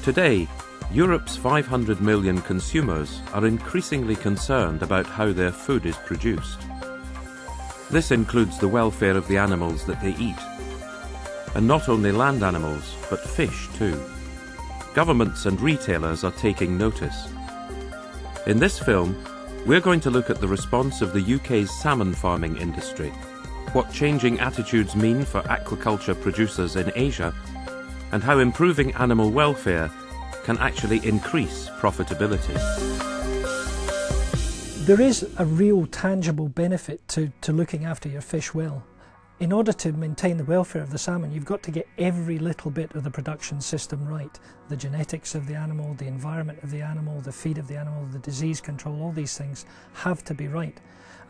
Today, Europe's 500 million consumers are increasingly concerned about how their food is produced. This includes the welfare of the animals that they eat. And not only land animals, but fish too. Governments and retailers are taking notice. In this film, we're going to look at the response of the UK's salmon farming industry, what changing attitudes mean for aquaculture producers in Asia, and how improving animal welfare can actually increase profitability. There is a real tangible benefit to looking after your fish well. In order to maintain the welfare of the salmon, you've got to get every little bit of the production system right. The genetics of the animal, the environment of the animal, the feed of the animal, the disease control, all these things have to be right.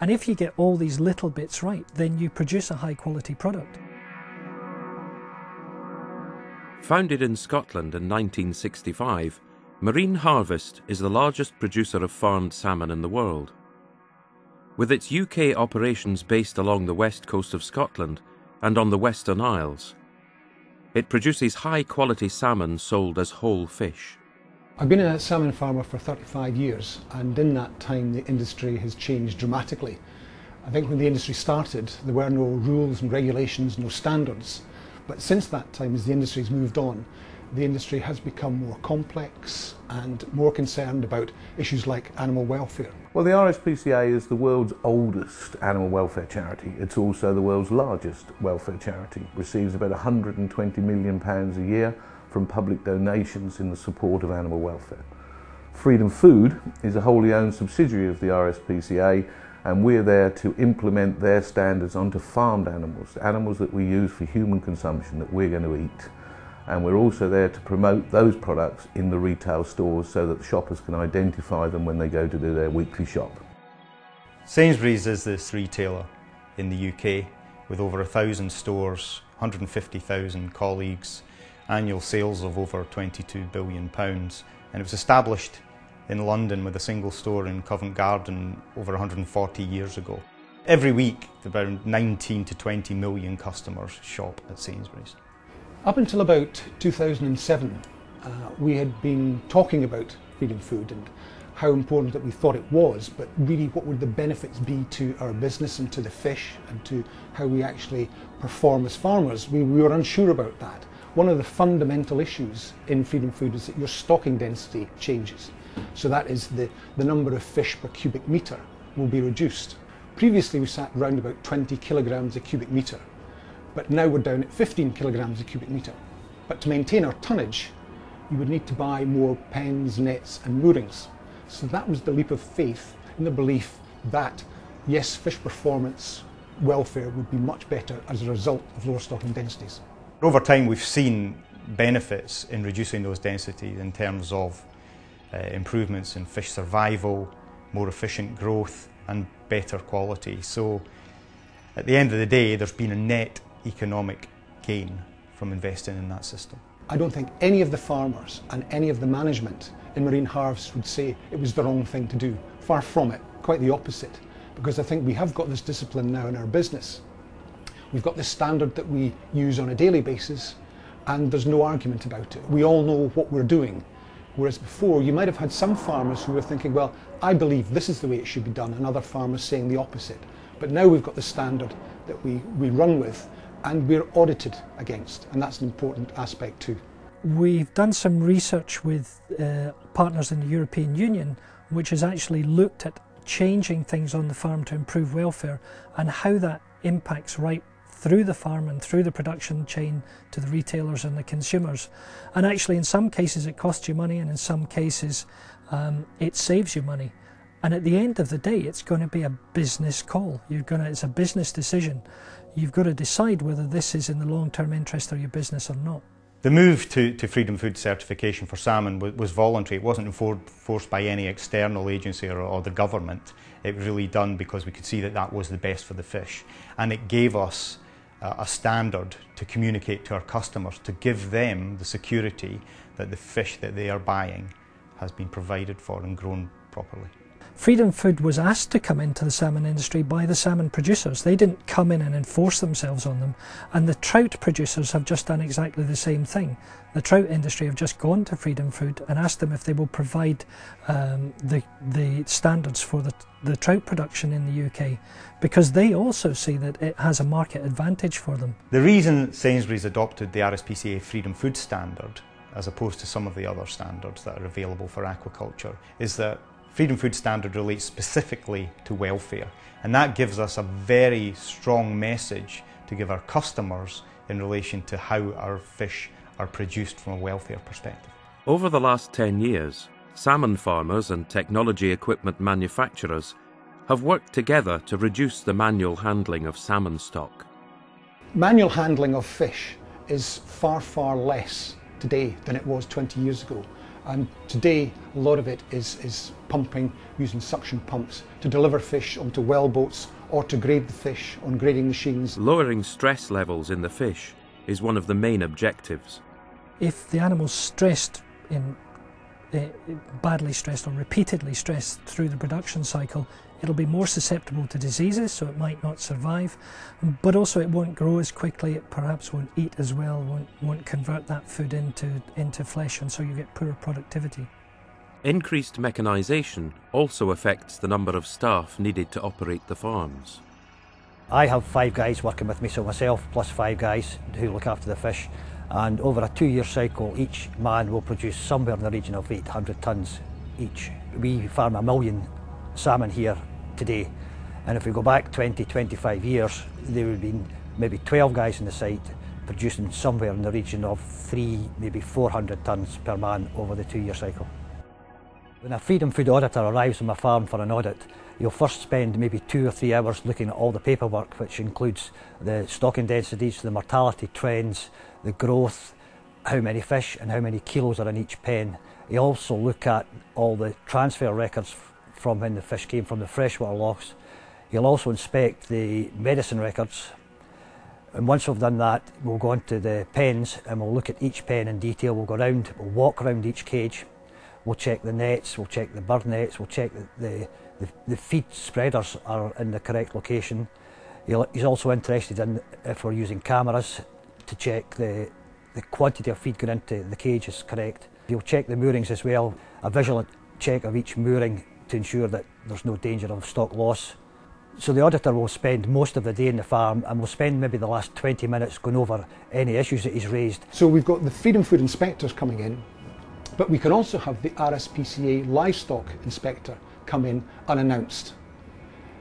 And if you get all these little bits right, then you produce a high quality product. Founded in Scotland in 1965, Marine Harvest is the largest producer of farmed salmon in the world. With its UK operations based along the west coast of Scotland and on the Western Isles, it produces high-quality salmon sold as whole fish. I've been a salmon farmer for 35 years, and in that time the industry has changed dramatically. I think when the industry started, there were no rules and regulations, no standards. But since that time, as the industry has moved on, the industry has become more complex and more concerned about issues like animal welfare. Well, the RSPCA is the world's oldest animal welfare charity. It's also the world's largest welfare charity. It receives about £120 million a year from public donations in the support of animal welfare. Freedom Food is a wholly owned subsidiary of the RSPCA, and we're there to implement their standards onto farmed animals, animals that we use for human consumption that we're going to eat. And we're also there to promote those products in the retail stores so that the shoppers can identify them when they go to do their weekly shop. Sainsbury's is this retailer in the UK with over 1,000 stores, 150,000 colleagues, annual sales of over £22 billion, and it was established in London with a single store in Covent Garden over 140 years ago. Every week, about 19 to 20 million customers shop at Sainsbury's. Up until about 2007, we had been talking about Freedom Food and how important that we thought it was, but really what would the benefits be to our business and to the fish and to how we actually perform as farmers. We were unsure about that. One of the fundamental issues in Freedom Food is that your stocking density changes. So that is the number of fish per cubic metre will be reduced. Previously we sat around about 20 kilograms a cubic metre, but now we're down at 15 kilograms a cubic metre. But to maintain our tonnage, you would need to buy more pens, nets and moorings. So that was the leap of faith in the belief that, yes, fish performance, welfare would be much better as a result of lower stocking densities. Over time we've seen benefits in reducing those densities in terms of improvements in fish survival, more efficient growth and better quality. So at the end of the day, there's been a net economic gain from investing in that system. I don't think any of the farmers and any of the management in Marine Harvest would say it was the wrong thing to do. Far from it, quite the opposite, because I think we have got this discipline now in our business. We've got this standard that we use on a daily basis, and there's no argument about it. We all know what we're doing. Whereas before, you might have had some farmers who were thinking, well, I believe this is the way it should be done, and other farmers saying the opposite. But now we've got the standard that we run with, and we're audited against, and that's an important aspect too. We've done some research with partners in the European Union, which has actually looked at changing things on the farm to improve welfare and how that impacts right through the farm and through the production chain to the retailers and the consumers. And actually in some cases it costs you money, and in some cases it saves you money. And at the end of the day, it's going to be a business call. It's a business decision. You've got to decide whether this is in the long-term interest of your business or not. The move to Freedom Food certification for salmon was voluntary. It wasn't enforced by any external agency or the government. It was really done because we could see that that was the best for the fish. And it gave us a standard to communicate to our customers, to give them the security that the fish that they are buying has been provided for and grown properly. Freedom Food was asked to come into the salmon industry by the salmon producers. They didn't come in and enforce themselves on them, and the trout producers have just done exactly the same thing. The trout industry have just gone to Freedom Food and asked them if they will provide the standards for the trout production in the UK, because they also see that it has a market advantage for them. The reason Sainsbury's adopted the RSPCA Freedom Food Standard, as opposed to some of the other standards that are available for aquaculture, is that Freedom Food Standard relates specifically to welfare, and that gives us a very strong message to give our customers in relation to how our fish are produced from a welfare perspective. Over the last 10 years, salmon farmers and technology equipment manufacturers have worked together to reduce the manual handling of salmon stock. Manual handling of fish is far, far less today than it was 20 years ago. And today, a lot of it is pumping using suction pumps to deliver fish onto well boats or to grade the fish on grading machines. Lowering stress levels in the fish is one of the main objectives. If the animal's stressed, badly stressed or repeatedly stressed through the production cycle, it'll be more susceptible to diseases, so it might not survive, but also it won't grow as quickly, it perhaps won't eat as well, won't convert that food into flesh, and so you get poorer productivity. Increased mechanisation also affects the number of staff needed to operate the farms. I have 5 guys working with me, so myself plus 5 guys who look after the fish, and over a 2-year cycle each man will produce somewhere in the region of 800 tonnes each. We farm 1 million salmon here today, and if we go back 20-25 years, there would be maybe 12 guys in the site producing somewhere in the region of 300, maybe 400 tonnes per man over the 2-year cycle. When a Freedom Food auditor arrives on my farm for an audit, you'll first spend maybe 2 or 3 hours looking at all the paperwork, which includes the stocking densities, the mortality trends, the growth, how many fish and how many kilos are in each pen. You also look at all the transfer records from when the fish came from the freshwater logs. You'll also inspect the medicine records, and once we've done that, we'll go into the pens and we'll look at each pen in detail. We'll go around, we'll walk around each cage, we'll check the nets, we'll check the bird nets, we'll check the feed spreaders are in the correct location. He's also interested in if we're using cameras to check the quantity of feed going into the cage is correct. He'll check the moorings as well, a visual check of each mooring to ensure that there's no danger of stock loss. So the auditor will spend most of the day in the farm, and will spend maybe the last 20 minutes going over any issues that he's raised. So we've got the Freedom Food inspectors coming in, but we can also have the RSPCA livestock inspector come in unannounced.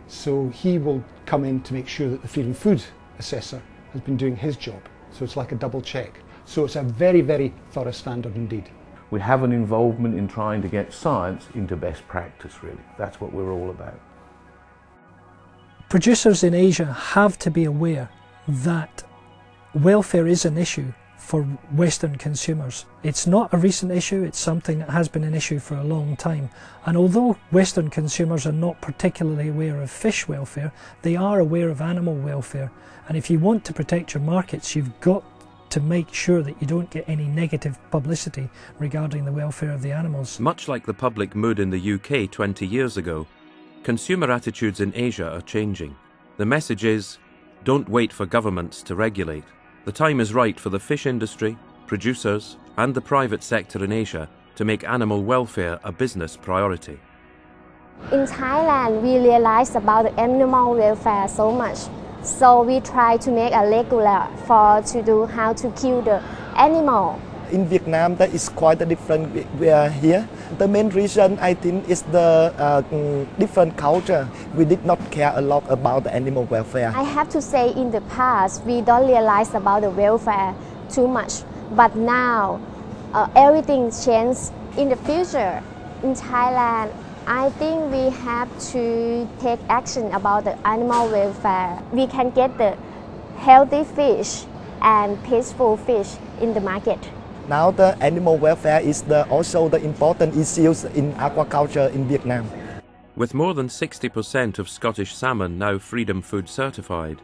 So he will come in to make sure that the Freedom Food assessor has been doing his job. So it's like a double check. So it's a very, very thorough standard indeed. We have an involvement in trying to get science into best practice, really. That's what we're all about. Producers in Asia have to be aware that welfare is an issue for Western consumers. It's not a recent issue, it's something that has been an issue for a long time. And although Western consumers are not particularly aware of fish welfare, they are aware of animal welfare. And if you want to protect your markets, you've got to make sure that you don't get any negative publicity regarding the welfare of the animals. Much like the public mood in the UK 20 years ago, consumer attitudes in Asia are changing. The message is, don't wait for governments to regulate. The time is right for the fish industry, producers, and the private sector in Asia to make animal welfare a business priority. In Thailand, we realized about the animal welfare so much. So we try to make a regular to do how to kill the animal. In Vietnam, that is quite a different we are here. The main reason I think is the different culture. We did not care a lot about the animal welfare. I have to say in the past, we don't realize about the welfare too much. But now, everything changed. In the future, in Thailand, I think we have to take action about the animal welfare. We can get the healthy fish and peaceful fish in the market. Now the animal welfare is also the important issues in aquaculture in Vietnam. With more than 60% of Scottish salmon now Freedom Food certified,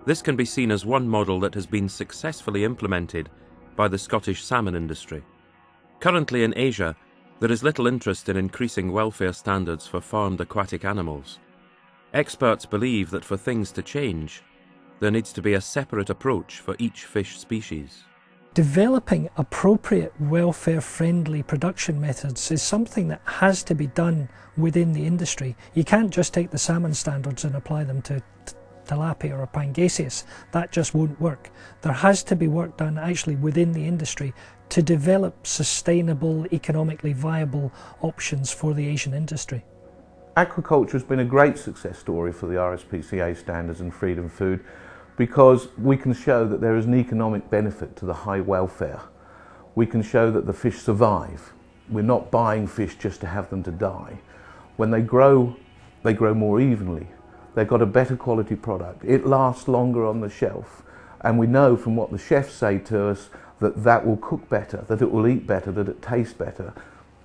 this can be seen as one model that has been successfully implemented by the Scottish salmon industry. Currently in Asia, There is little interest in increasing welfare standards for farmed aquatic animals. Experts believe that for things to change, there needs to be a separate approach for each fish species. Developing appropriate welfare-friendly production methods is something that has to be done within the industry. You can't just take the salmon standards and apply them to tilapia or pangasius. That just won't work. There has to be work done actually within the industry to develop sustainable, economically viable options for the Asian industry. Aquaculture has been a great success story for the RSPCA standards and Freedom Food, because we can show that there is an economic benefit to the high welfare. We can show that the fish survive. We're not buying fish just to have them to die. When they grow more evenly. They've got a better quality product. It lasts longer on the shelf. And we know from what the chefs say to us that that will cook better, that it will eat better, that it tastes better.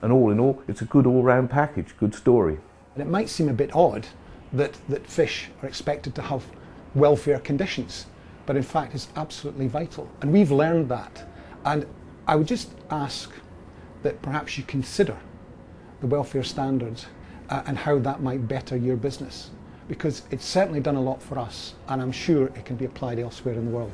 And all in all, it's a good all-round package, good story. And it might seem a bit odd that fish are expected to have welfare conditions, but in fact it's absolutely vital, and we've learned that. And I would just ask that perhaps you consider the welfare standards and how that might better your business, because it's certainly done a lot for us, and I'm sure it can be applied elsewhere in the world.